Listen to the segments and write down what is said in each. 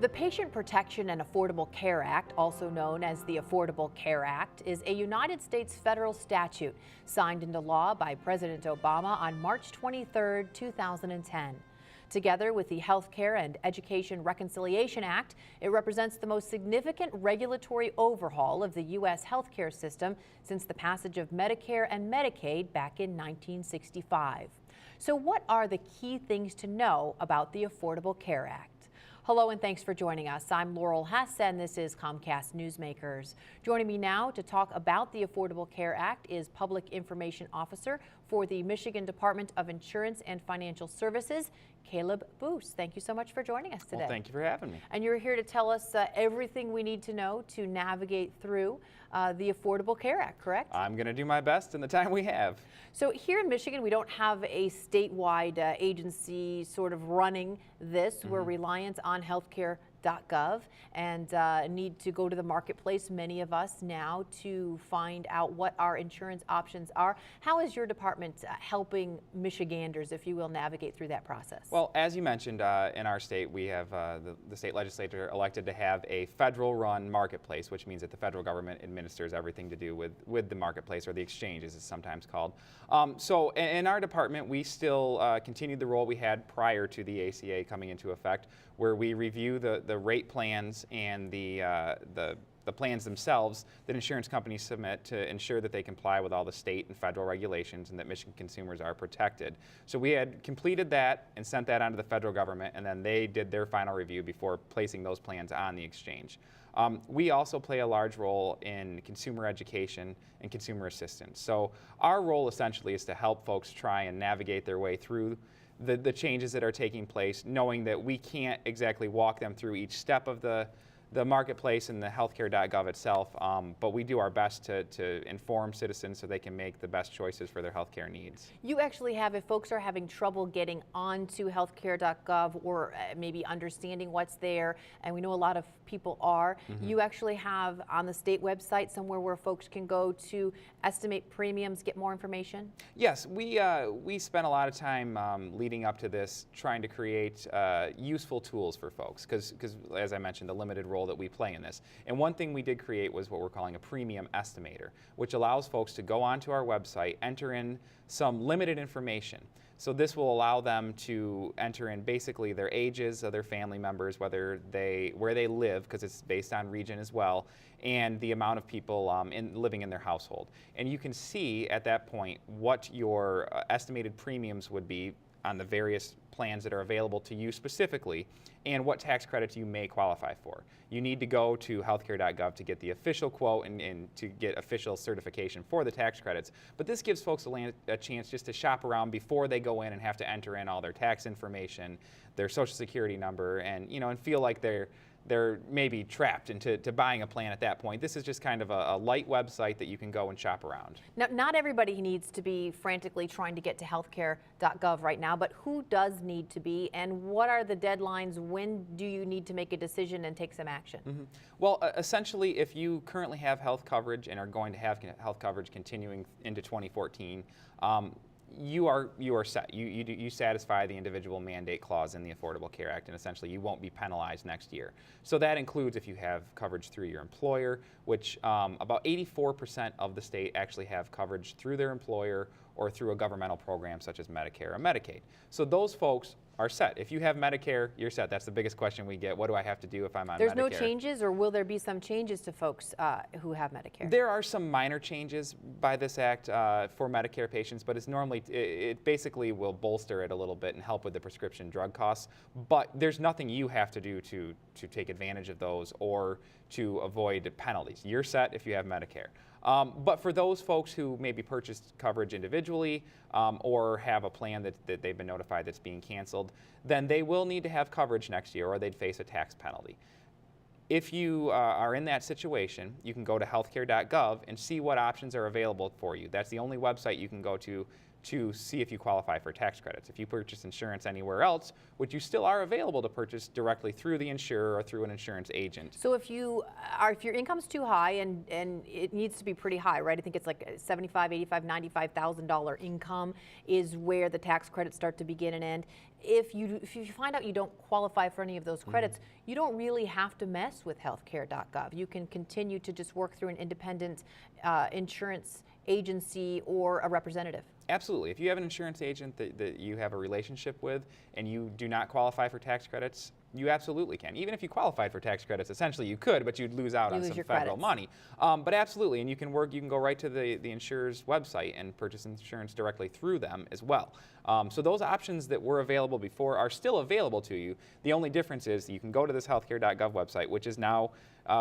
The Patient Protection and Affordable Care Act, also known as the Affordable Care Act, is a United States federal statute signed into law by President Obama on March 23, 2010. Together with the Healthcare and Education Reconciliation Act, it represents the most significant regulatory overhaul of the U.S. healthcare system since the passage of Medicare and Medicaid back in 1965. So what are the key things to know about the Affordable Care Act? Hello and thanks for joining us. I'm Laurel Hess and this is Comcast Newsmakers. Joining me now to talk about the Affordable Care Act is Public Information Officer for the Michigan Department of Insurance and Financial Services, Caleb Boos. Thank you so much for joining us today. Well, thank you for having me. And you're here to tell us everything we need to know to navigate through the Affordable Care Act, correct? I'm going to do my best in the time we have. So here in Michigan, we don't have a statewide agency sort of running this. We're reliant on healthcare.gov and need to go to the marketplace, many of us now, to find out what our insurance options are. How is your department helping Michiganders, if you will, navigate through that process? Well, as you mentioned, in our state, we have the state legislature elected to have a federal-run marketplace, which means that the federal government administers everything to do with the marketplace, or the exchange, as it's sometimes called. So in our department, we still continued the role we had prior to the ACA coming into effect, where we review the rate plans and the plans themselves that insurance companies submit to ensure that they comply with all the state and federal regulations and that Michigan consumers are protected. So we had completed that and sent that on to the federal government, and then they did their final review before placing those plans on the exchange. We also play a large role in consumer education and consumer assistance. So our role essentially is to help folks try and navigate their way through the changes that are taking place, knowing that we can't exactly walk them through each step of the marketplace and the healthcare.gov itself, but we do our best to inform citizens so they can make the best choices for their healthcare needs. You actually have, if folks are having trouble getting onto healthcare.gov or maybe understanding what's there, and we know a lot of people are, you actually have on the state website somewhere where folks can go to estimate premiums, get more information? Yes, we spent a lot of time leading up to this trying to create useful tools for folks, because as I mentioned, the limited role that we play in this. And one thing we did create was what we're calling a premium estimator, which allows folks to go onto our website, enter in some limited information. So this will allow them to enter in basically their ages of their family members, where they live, because it's based on region as well, and the amount of people living in their household. And you can see at that point what your estimated premiums would be on the various plans that are available to you specifically, and what tax credits you may qualify for. You need to go to healthcare.gov to get the official quote and to get official certification for the tax credits. But this gives folks a chance just to shop around before they go in and have to enter in all their tax information, their social security number, and feel like they're maybe trapped into buying a plan at that point. This is just kind of a light website that you can go and shop around. Now, not everybody needs to be frantically trying to get to healthcare.gov right now, but who does need to be, and what are the deadlines? When do you need to make a decision and take some action? Well, essentially, if you currently have health coverage and are going to have health coverage continuing into 2014, you are set. You satisfy the individual mandate clause in the Affordable Care Act, and essentially you won't be penalized next year. So that includes if you have coverage through your employer, which about 84% of the state actually have coverage through their employer or through a governmental program such as Medicare or Medicaid. So those folks are set. If you have Medicare, you're set. That's the biggest question we get. What do I have to do if I'm on Medicare? There's no changes, or will there be some changes to folks who have Medicare? There are some minor changes by this act for Medicare patients, but it basically will bolster it a little bit and help with the prescription drug costs. But there's nothing you have to do to take advantage of those or to avoid penalties. You're set if you have Medicare. But for those folks who maybe purchased coverage individually or have a plan that they've been notified that's being canceled, then they will need to have coverage next year or they'd face a tax penalty. If you are in that situation, you can go to healthcare.gov and see what options are available for you. That's the only website you can go to to see if you qualify for tax credits. If you purchase insurance anywhere else, which you still are available to purchase directly through the insurer or through an insurance agent. So if your income's too high, and it needs to be pretty high, right? I think it's like $75,000, $85,000, $95,000 income is where the tax credits start to begin and end. If you find out you don't qualify for any of those credits, you don't really have to mess with healthcare.gov. You can continue to just work through an independent insurance agency or a representative. Absolutely. If you have an insurance agent that you have a relationship with and you do not qualify for tax credits, you absolutely can. Even if you qualified for tax credits, essentially you could, but you'd lose out on some federal money. But absolutely, and you can go right to the insurer's website and purchase insurance directly through them as well. So those options that were available before are still available to you. The only difference is you can go to this healthcare.gov website, which is now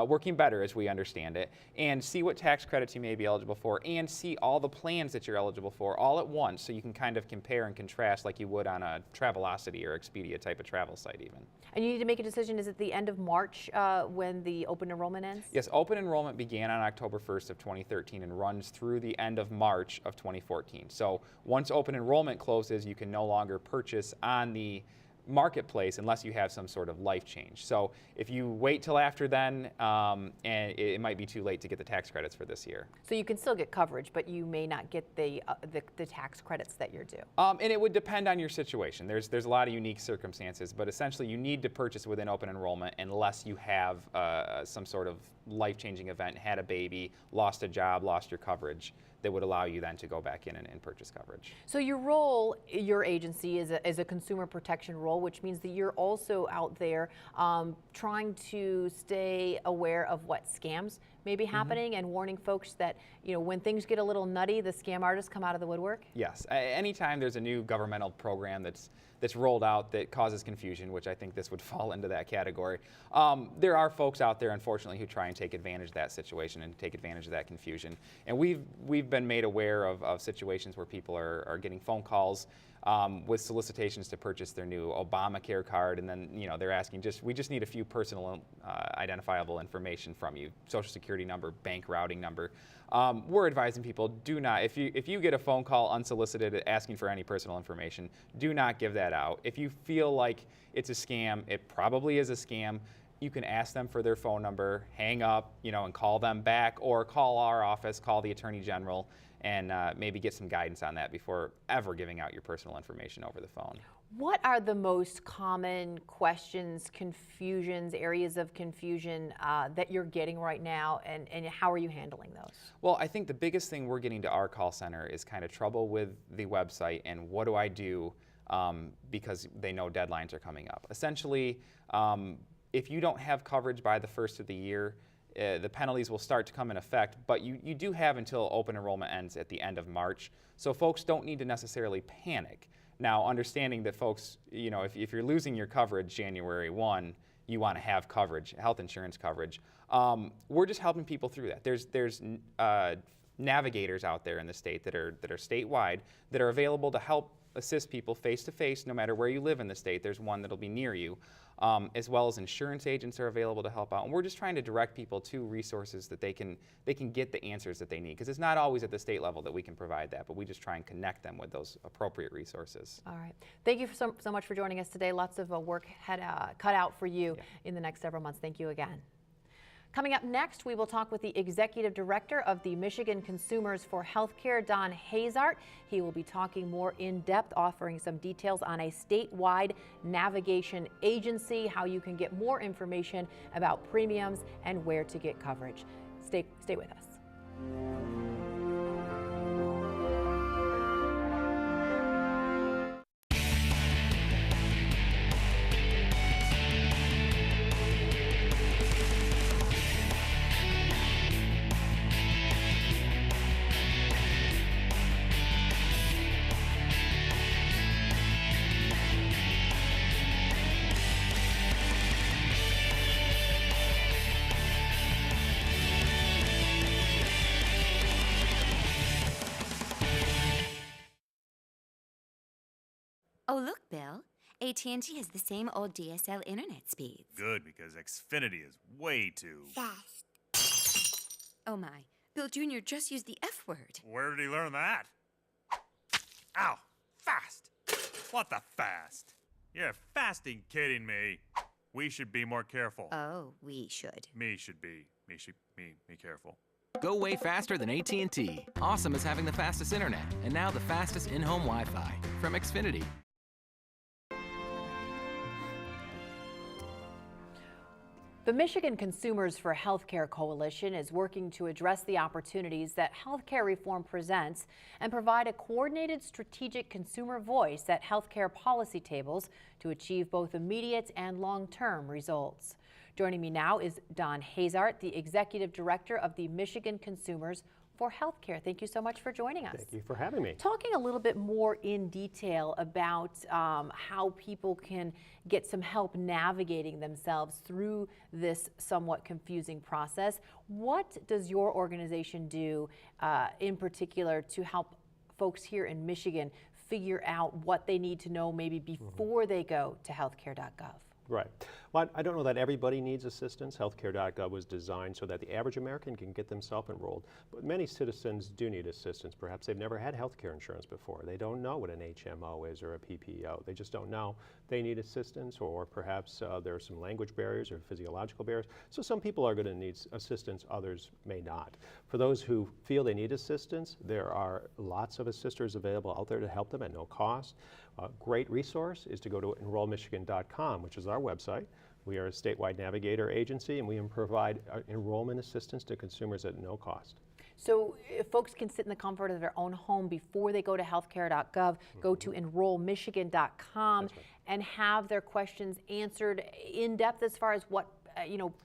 working better as we understand it, and see what tax credits you may be eligible for and see all the plans that you're eligible for all at once, so you can kind of compare and contrast like you would on a Travelocity or Expedia type of travel site even. And you need to make a decision. Is it the end of March when the open enrollment ends? Yes, open enrollment began on October 1st of 2013 and runs through the end of March of 2014. So once open enrollment closes, you can no longer purchase on the marketplace unless you have some sort of life change. So if you wait till after then, and it might be too late to get the tax credits for this year. So you can still get coverage, but you may not get the tax credits that you're due. And it would depend on your situation. There's a lot of unique circumstances, but essentially you need to purchase within open enrollment unless you have some sort of life-changing event, had a baby, lost a job, lost your coverage, that would allow you then to go back in and purchase coverage. So your role, your agency, is a consumer protection role, which means that you're also out there trying to stay aware of what scams may be happening and warning folks that, you know, when things get a little nutty, the scam artists come out of the woodwork? Yes. Anytime there's a new governmental program that's rolled out that causes confusion, which I think this would fall into that category, there are folks out there, unfortunately, who try and take advantage of that situation and take advantage of that confusion. And we've been made aware of situations where people are getting phone calls with solicitations to purchase their new Obamacare card, and then they're asking, we just need a few personal identifiable information from you, Social Security number, bank routing number. We're advising people, do not, if you get a phone call unsolicited asking for any personal information, do not give that out. If you feel like it's a scam, it probably is a scam. You can ask them for their phone number, hang up, and call them back, or call our office, call the Attorney General, and maybe get some guidance on that before ever giving out your personal information over the phone. What are the most common questions, confusions, areas of confusion that you're getting right now, and how are you handling those? Well, I think the biggest thing we're getting to our call center is kind of trouble with the website and what do I do because they know deadlines are coming up. Essentially, if you don't have coverage by the first of the year, the penalties will start to come in effect, but you do have until open enrollment ends at the end of March, so folks don't need to necessarily panic. Now, understanding that folks, if you're losing your coverage January 1, you want to have coverage, health insurance coverage. We're just helping people through that. There's navigators out there in the state that are statewide that are available to help assist people face-to-face, no matter where you live in the state. There's one that'll be near you. As well as insurance agents are available to help out. And we're just trying to direct people to resources that they can get the answers that they need. Because it's not always at the state level that we can provide that, but we just try and connect them with those appropriate resources. All right. Thank you so much for joining us today. Lots of work cut out for you in the next several months. Thank you again. Coming up next, we will talk with the Executive Director of the Michigan Consumers for Healthcare, Don Hazart. He will be talking more in depth, offering some details on a statewide navigation agency, how you can get more information about premiums and where to get coverage. Stay with us. Oh, look, Bill. AT&T has the same old DSL internet speeds. Good, because Xfinity is way too fast. Oh, my. Bill Jr. just used the F word. Where did he learn that? Ow! Fast! What the fast? You're fasting kidding me. We should be more careful. Oh, we should. Me should be. Me careful. Go way faster than AT&T. Awesome is having the fastest internet, and now the fastest in-home Wi-Fi from Xfinity. The Michigan Consumers for Healthcare Coalition is working to address the opportunities that healthcare reform presents and provide a coordinated strategic consumer voice at healthcare policy tables to achieve both immediate and long-term results. Joining me now is Don Hazart, the Executive Director of the Michigan Consumers for Healthcare. Thank you so much for joining us. Thank you for having me. Talking a little bit more in detail about how people can get some help navigating themselves through this somewhat confusing process. What does your organization do in particular to help folks here in Michigan figure out what they need to know maybe before they go to healthcare.gov? Right. Well, I don't know that everybody needs assistance. Healthcare.gov was designed so that the average American can get themselves enrolled. But many citizens do need assistance. Perhaps they've never had healthcare insurance before. They don't know what an HMO is or a PPO. They just don't know. They need assistance, or perhaps there are some language barriers or physiological barriers. So some people are going to need assistance, others may not. For those who feel they need assistance, there are lots of assisters available out there to help them at no cost. A great resource is to go to enrollmichigan.com, which is our website. We are a statewide navigator agency, and we provide enrollment assistance to consumers at no cost. So if folks can sit in the comfort of their own home before they go to healthcare.gov, go to enrollmichigan.com and have their questions answered in depth as far as what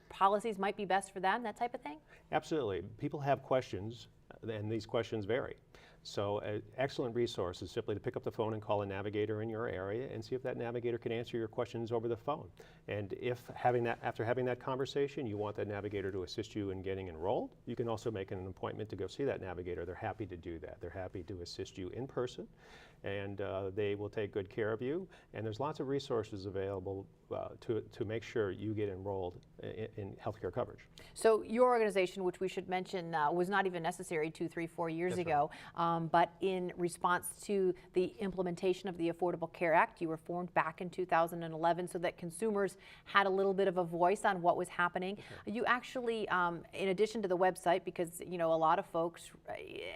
policies might be best for them, that type of thing? Absolutely. People have questions, and these questions vary. So an excellent resource is simply to pick up the phone and call a navigator in your area and see if that navigator can answer your questions over the phone. And if after having that conversation, you want that navigator to assist you in getting enrolled, you can also make an appointment to go see that navigator. They're happy to do that. They're happy to assist you in person, and they will take good care of you. And there's lots of resources available to make sure you get enrolled in healthcare coverage. So your organization, which we should mention, was not even necessary 2, 3, 4 years ago. Right. But in response to the implementation of the Affordable Care Act, you were formed back in 2011 so that consumers had a little bit of a voice on what was happening. You actually, in addition to the website, because a lot of folks,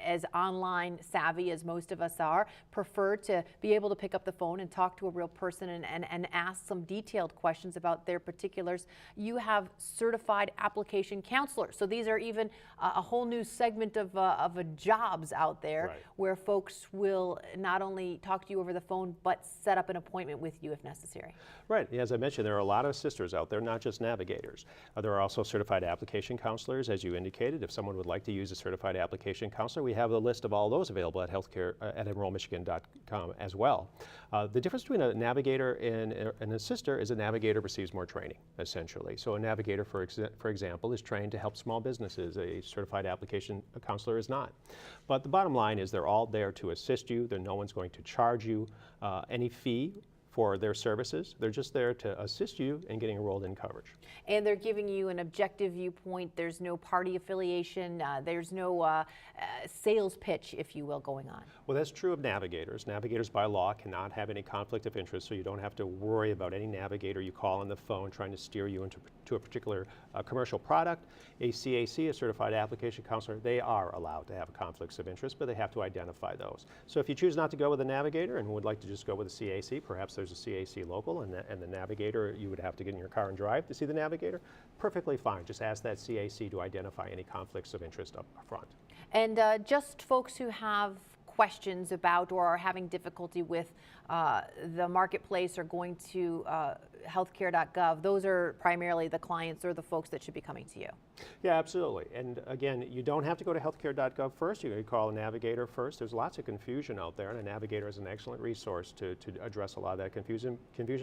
as online savvy as most of us are, prefer to be able to pick up the phone and talk to a real person and ask some detailed questions about their particulars. You have certified application counselors. So these are even a whole new segment of jobs out there. Right. Where folks will not only talk to you over the phone, but set up an appointment with you if necessary. Right. As I mentioned, there are a lot of assisters out there, not just navigators. There are also certified application counselors, as you indicated. If someone would like to use a certified application counselor, we have a list of all those available at healthcare at enrollmichigan.com as well. The difference between a navigator and an assister is a navigator receives more training, essentially. So a navigator, for example, is trained to help small businesses. A certified application counselor is not. But the bottom line is they're all there to assist you. No one's going to charge you any fee for their services. They're just there to assist you in getting enrolled in coverage. And they're giving you an objective viewpoint. There's no party affiliation. There's no sales pitch, if you will, going on. Well, that's true of navigators. Navigators by law cannot have any conflict of interest, so you don't have to worry about any navigator you call on the phone trying to steer you into a particular commercial product. A CAC, a certified application counselor, they are allowed to have conflicts of interest, but they have to identify those. So if you choose not to go with a navigator and would like to just go with a CAC, perhaps there's a CAC local, and the navigator, you would have to get in your car and drive to see the navigator. Perfectly fine. Just ask that CAC to identify any conflicts of interest up front. And just folks who have questions about or are having difficulty with the marketplace or going to healthcare.gov, those are primarily the clients or the folks that should be coming to you. Yeah, absolutely. And again, you don't have to go to healthcare.gov first. You can call a navigator first. There's lots of confusion out there, and a navigator is an excellent resource to address a lot of that confusion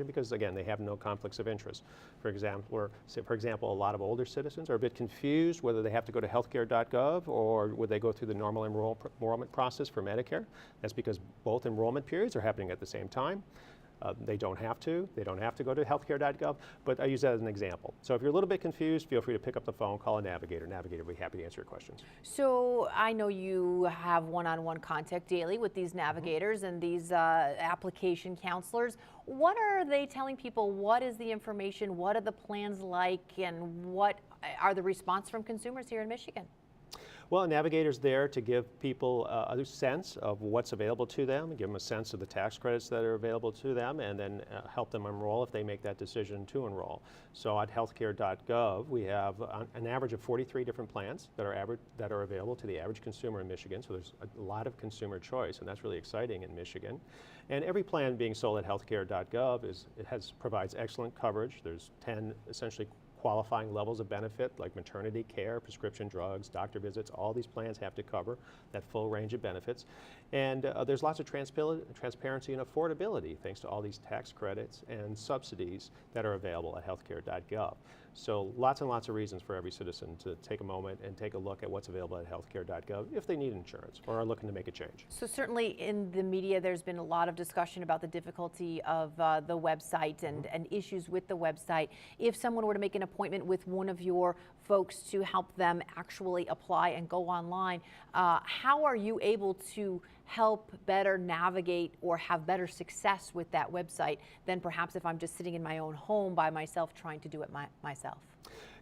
because, again, they have no conflicts of interest. For example, a lot of older citizens are a bit confused whether they have to go to healthcare.gov or would they go through the normal enrollment process for Medicare. That's because both enrollment periods are happening at the same time. They don't have to. They don't have to go to healthcare.gov, but I use that as an example. So if you're a little bit confused, feel free to pick up the phone, call a navigator. Navigator will be happy to answer your questions. So I know you have one-on-one contact daily with these navigators and these application counselors. What are they telling people? What is the information? What are the plans like? And what are the response from consumers here in Michigan? Well, a navigator's there to give people a sense of what's available to them, give them a sense of the tax credits that are available to them, and then help them enroll if they make that decision to enroll. So at healthcare.gov, we have an average of 43 different plans that are available to the average consumer in Michigan. So there's a lot of consumer choice, and that's really exciting in Michigan. And every plan being sold at healthcare.gov provides excellent coverage. There's 10 essentially qualifying levels of benefit like maternity care, prescription drugs, doctor visits. All these plans have to cover that full range of benefits. And there's lots of transparency and affordability thanks to all these tax credits and subsidies that are available at healthcare.gov. So lots and lots of reasons for every citizen to take a moment and take a look at what's available at healthcare.gov if they need insurance or are looking to make a change. So certainly in the media there's been a lot of discussion about the difficulty of the website and issues with the website. If someone were to make an appointment with one of your folks to help them actually apply and go online, how are you able to help better navigate or have better success with that website than perhaps if I'm just sitting in my own home by myself trying to do it myself?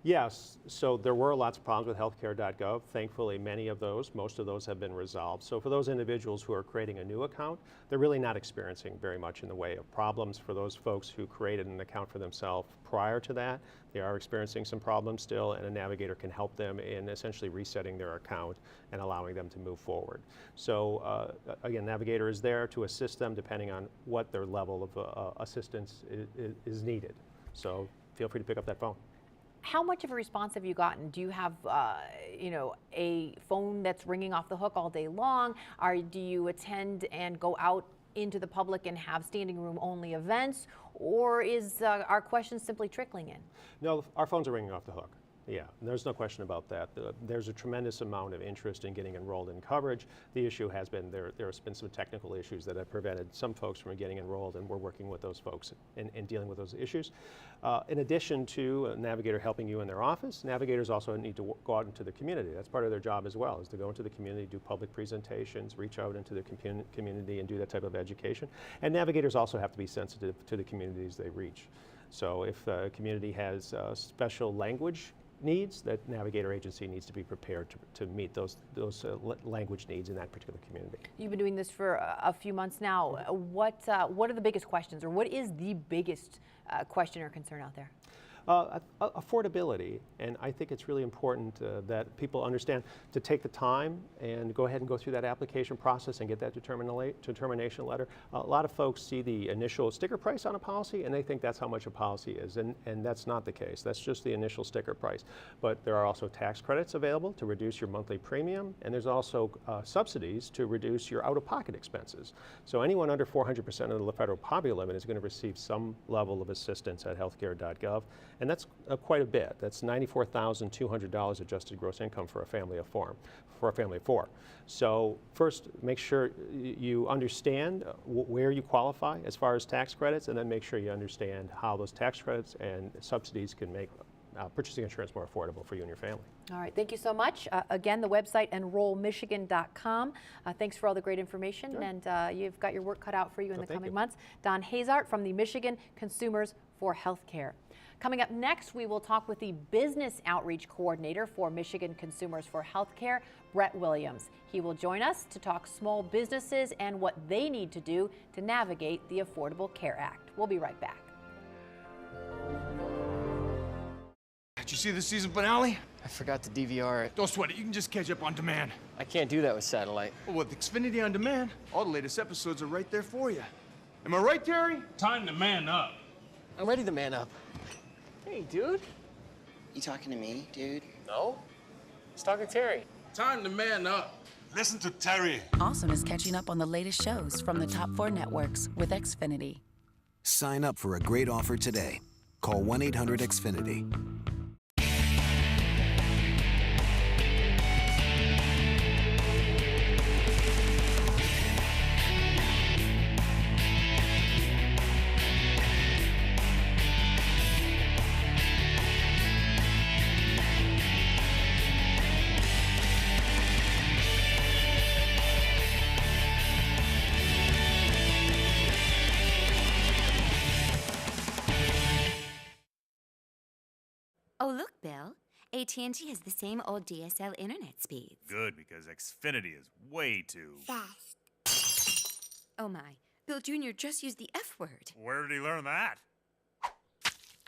Yes, so there were lots of problems with healthcare.gov. Thankfully, most of those have been resolved. So for those individuals who are creating a new account, they're really not experiencing very much in the way of problems. For those folks who created an account for themselves prior to that, they are experiencing some problems still, and a navigator can help them in essentially resetting their account and allowing them to move forward. So again, navigator is there to assist them depending on what their level of assistance is needed. So feel free to pick up that phone. How much of a response have you gotten? Do you have, a phone that's ringing off the hook all day long? Do you attend and go out into the public and have standing room only events? Or are questions simply trickling in? No, our phones are ringing off the hook. Yeah, there's no question about that. There's a tremendous amount of interest in getting enrolled in coverage. The issue has been there has been some technical issues that have prevented some folks from getting enrolled, and we're working with those folks and dealing with those issues. In addition to a navigator helping you in their office, navigators also need to go out into the community. That's part of their job as well, is to go into the community, do public presentations, reach out into the community and do that type of education. And navigators also have to be sensitive to the communities they reach. So if a community has special language needs, that navigator agency needs to be prepared to meet those language needs in that particular community. You've been doing this for a few months now. What are the biggest questions, or what is the biggest question or concern out there? Affordability, and I think it's really important that people understand to take the time and go ahead and go through that application process and get that determination letter. A lot of folks see the initial sticker price on a policy and they think that's how much a policy is, and that's not the case. That's just the initial sticker price. But there are also tax credits available to reduce your monthly premium, and there's also subsidies to reduce your out-of-pocket expenses. So anyone under 400% of the federal poverty limit is going to receive some level of assistance at healthcare.gov. And that's quite a bit. That's $94,200 adjusted gross income for a family of four. So first, make sure you understand where you qualify as far as tax credits, and then make sure you understand how those tax credits and subsidies can make purchasing insurance more affordable for you and your family. All right, thank you so much. Again, the website, enrollmichigan.com. Thanks for all the great information, sure. And you've got your work cut out for you in the coming months. Don Hazart from the Michigan Consumers for Healthcare. Coming up next, we will talk with the Business Outreach Coordinator for Michigan Consumers for Healthcare, Brett Williams. He will join us to talk small businesses and what they need to do to navigate the Affordable Care Act. We'll be right back. Did you see the season finale? I forgot to DVR it. Don't sweat it, you can just catch up on demand. I can't do that with satellite. Well, with Xfinity On Demand, all the latest episodes are right there for you. Am I right, Terry? Time to man up. I'm ready to man up. Hey, dude. You talking to me, dude? No. He's talking to Terry. Time to man up. Listen to Terry. Awesome is catching up on the latest shows from the top 4 networks with Xfinity. Sign up for a great offer today. Call 1-800-XFINITY. Oh, look, Bill. AT&T has the same old DSL internet speeds. Good, because Xfinity is way too Fast. Oh, my. Bill Jr. just used the F word. Where did he learn that?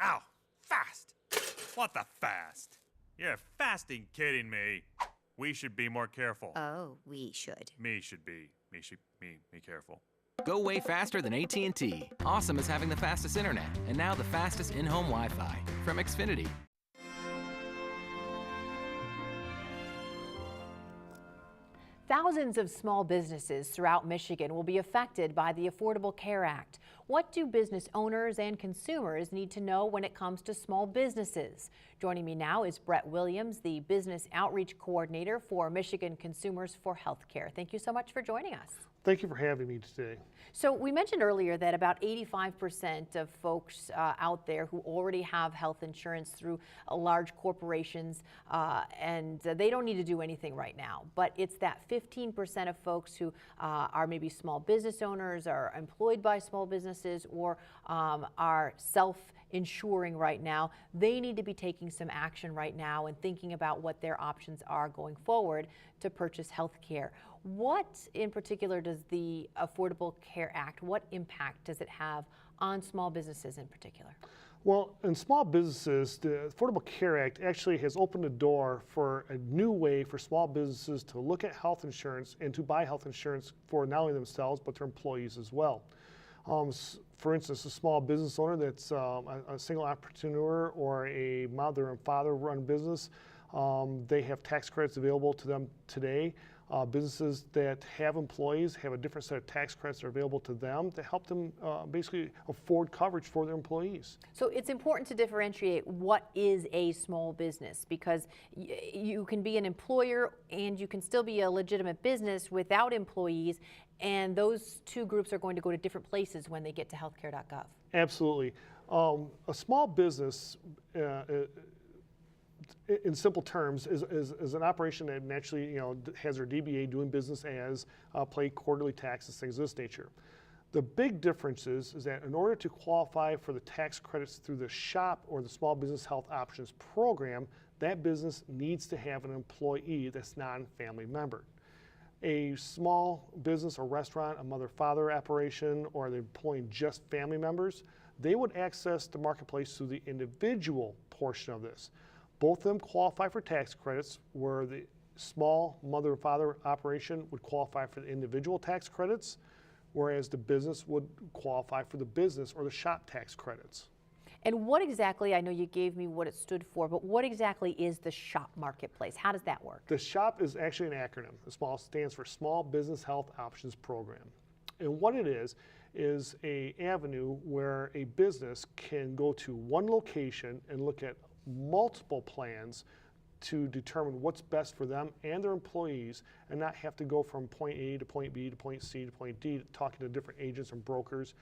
Ow! Fast! What the fast? You're fasting kidding me. We should be more careful. Oh, we should. Me should be. Me careful. Go way faster than AT&T. Awesome is having the fastest internet, and now the fastest in-home Wi-Fi from Xfinity. Thousands of small businesses throughout Michigan will be affected by the Affordable Care Act. What do business owners and consumers need to know when it comes to small businesses? Joining me now is Brett Williams, the Business Outreach Coordinator for Michigan Consumers for Healthcare. Thank you so much for joining us. Thank you for having me today. So we mentioned earlier that about 85% of folks out there who already have health insurance through large corporations, and they don't need to do anything right now. But it's that 15% of folks who are maybe small business owners, are employed by small businesses, or are self-insuring right now. They need to be taking some action right now and thinking about what their options are going forward to purchase health care. What in particular does the Affordable Care Act, what impact does it have on small businesses in particular? Well, in small businesses, the Affordable Care Act actually has opened the door for a new way for small businesses to look at health insurance and to buy health insurance for not only themselves but their employees as well. For instance, a small business owner that's a single entrepreneur or a mother and father run business, they have tax credits available to them today. Businesses that have employees have a different set of tax credits that are available to them to help them basically afford coverage for their employees. So it's important to differentiate what is a small business, because you can be an employer and you can still be a legitimate business without employees, and those two groups are going to go to different places when they get to healthcare.gov. Absolutely. A small business, in simple terms, is an operation that naturally, has their DBA, doing business as, pay quarterly taxes, things of this nature. The big difference is that in order to qualify for the tax credits through the SHOP or the Small Business Health Options Program, that business needs to have an employee that's non-family member. A small business or restaurant, a mother-father operation, or they're employing just family members, they would access the marketplace through the individual portion of this. Both of them qualify for tax credits, where the small mother and father operation would qualify for the individual tax credits, whereas the business would qualify for the business or the SHOP tax credits. And what exactly, I know you gave me what it stood for, but what exactly is the SHOP marketplace? How does that work? The SHOP is actually an acronym. The stands for Small Business Health Options Program. And what it is an avenue where a business can go to one location and look at multiple plans to determine what's best for them and their employees, and not have to go from point A to point B to point C to point D, talking to different agents and brokers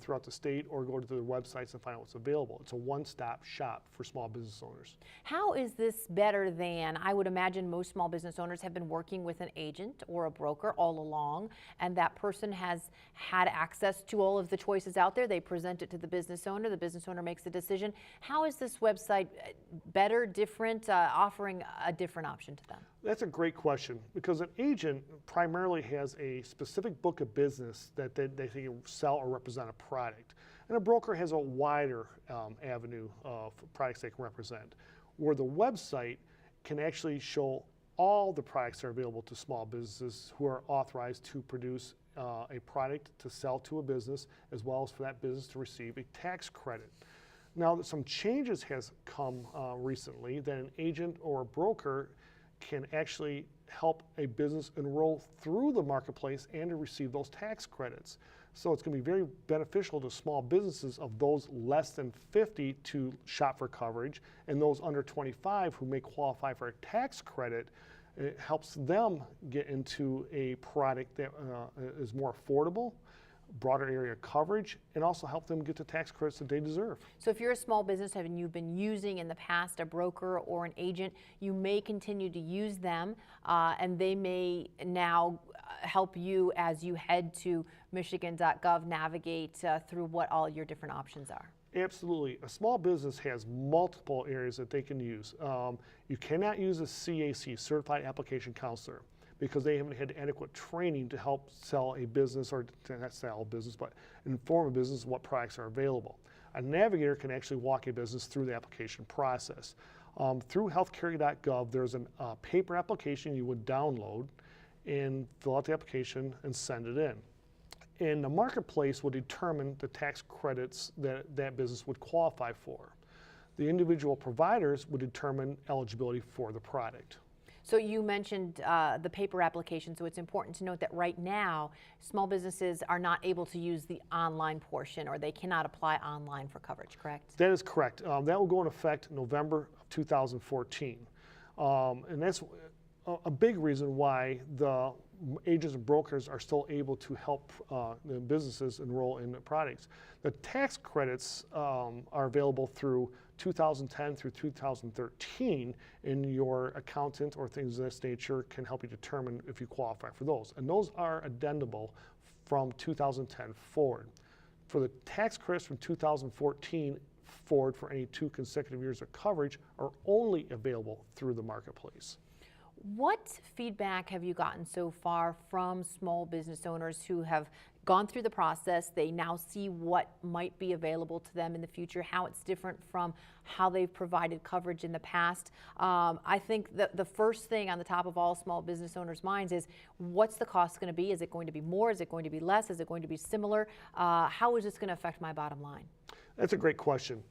throughout the state, or go to their websites and find out what's available. It's a one-stop shop for small business owners. How is this better than, I would imagine most small business owners have been working with an agent or a broker all along, and that person has had access to all of the choices out there. They present it to the business owner makes a decision. How is this website better, different, offering a different option to them? That's a great question, because an agent primarily has a specific book of business that they can sell or represent a product. And a broker has a wider avenue of products they can represent, where the website can actually show all the products that are available to small businesses who are authorized to produce a product to sell to a business, as well as for that business to receive a tax credit. Now, some changes has come recently that an agent or a broker can actually help a business enroll through the marketplace and to receive those tax credits. So it's going to be very beneficial to small businesses of those less than 50 to shop for coverage, and those under 25 who may qualify for a tax credit. It helps them get into a product that is more affordable, broader area coverage, and also help them get the tax credits that they deserve. So if you're a small business and you've been using in the past a broker or an agent, you may continue to use them, and they may now help you as you head to Michigan.gov navigate through what all your different options are. Absolutely. A small business has multiple areas that they can use. You cannot use a CAC, Certified Application Counselor, because they haven't had adequate training to help sell a business, or not sell a business, but inform a business what products are available. A navigator can actually walk a business through the application process. Through healthcare.gov, there's a paper application you would download and fill out the application and send it in. And the marketplace will determine the tax credits that that business would qualify for. The individual providers would determine eligibility for the product. So you mentioned the paper application, so it's important to note that right now, small businesses are not able to use the online portion, or they cannot apply online for coverage, correct? That is correct. That will go into effect November of 2014. And that's a big reason why the agents and brokers are still able to help the businesses enroll in the products. The tax credits are available through 2010 through 2013, and your accountant or things of this nature can help you determine if you qualify for those. And those are addendable from 2010 forward. For the tax credits from 2014 forward for any 2 consecutive years of coverage are only available through the marketplace. What feedback have you gotten so far from small business owners who have gone through the process? They now see what might be available to them in the future, how it's different from how they've provided coverage in the past. I think that the first thing on the top of all small business owners' minds is, what's the cost going to be? Is it going to be more? Is it going to be less? Is it going to be similar? How is this going to affect my bottom line? That's a great question.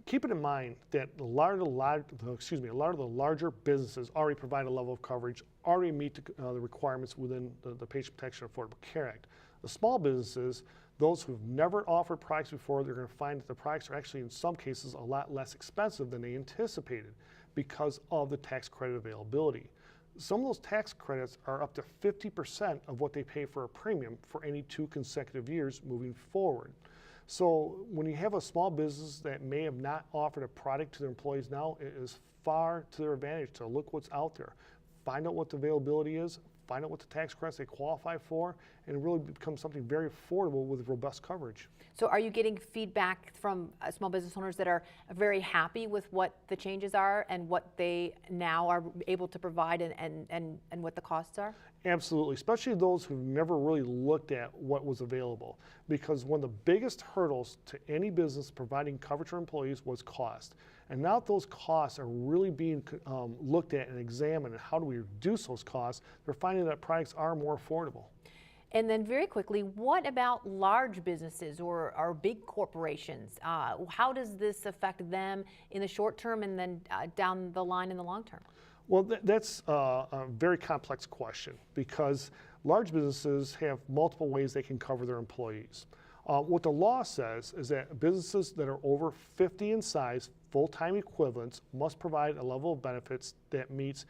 Keep it in mind that a lot of the larger businesses already provide a level of coverage, already meet the requirements within the Patient Protection and Affordable Care Act. The small businesses, those who've never offered products before, they're going to find that the products are actually in some cases a lot less expensive than they anticipated because of the tax credit availability. Some of those tax credits are up to 50% of what they pay for a premium for any 2 consecutive years moving forward. So when you have a small business that may have not offered a product to their employees now, it is far to their advantage to look what's out there, find out what the availability is, find out what the tax credits they qualify for, and really become something very affordable with robust coverage. So are you getting feedback from small business owners that are very happy with what the changes are and what they now are able to provide and what the costs are? Absolutely, especially those who've never really looked at what was available. Because one of the biggest hurdles to any business providing coverage for employees was cost. And now that those costs are really being looked at and examined, and how do we reduce those costs, they're finding that products are more affordable. And then very quickly, what about large businesses or big corporations? How does this affect them in the short term and then down the line in the long term? Well, that's a very complex question, because large businesses have multiple ways they can cover their employees. What the law says is that businesses that are over 50 in size, full-time equivalents, must provide a level of benefits that meets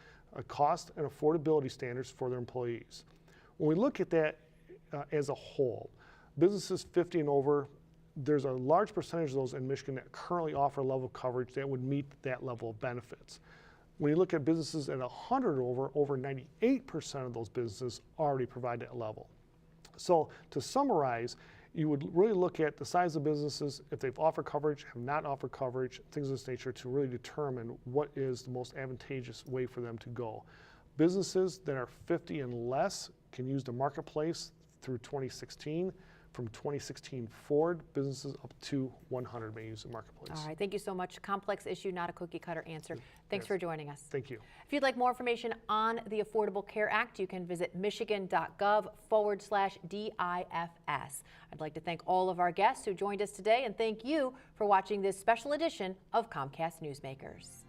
cost and affordability standards for their employees. When we look at that as a whole, businesses 50 and over, there's a large percentage of those in Michigan that currently offer a level of coverage that would meet that level of benefits. When you look at businesses at 100 over 98% of those businesses already provide that level. So to summarize, you would really look at the size of businesses, if they've offered coverage, have not offered coverage, things of this nature, to really determine what is the most advantageous way for them to go. Businesses that are 50 and less can use the marketplace through 2016. From 2016 forward, businesses up to 100 may use the marketplace. All right, thank you so much. Complex issue, not a cookie cutter answer. Thanks for joining us. Thank you. If you'd like more information on the Affordable Care Act, you can visit michigan.gov/DIFS. I'd like to thank all of our guests who joined us today, and thank you for watching this special edition of Comcast Newsmakers.